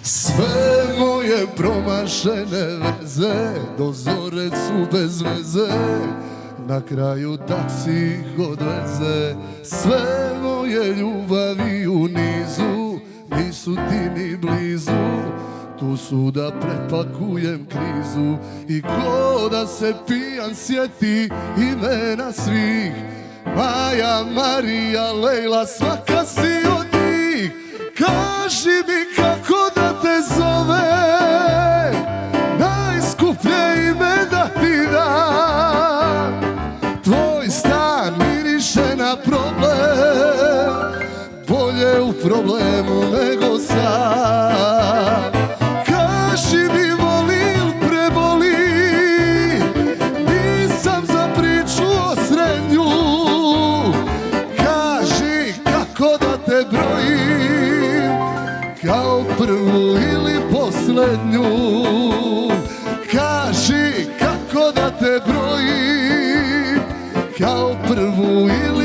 Sve moje promašene veze do zore su bez veze, na kraju taksi ih odveze. Sve moje ljubavi u nizu nisu ti ni blizu, tu su da prepakujem krizu. I ko da se pijan sjeti imena svih, Maja, Marija, Lejla, svaka si od njih. Kaži mi kako da te zove, najskuplje ime da ti dam. Tvoj stan miriše na problem, bolje u problemu nego sam. Kaži mi voli ili preboli, nisam za priču o srednju. Kaži kako da te brojim, kao prvu ili posljednju. Kaži kako da te brojim, kao prvu ili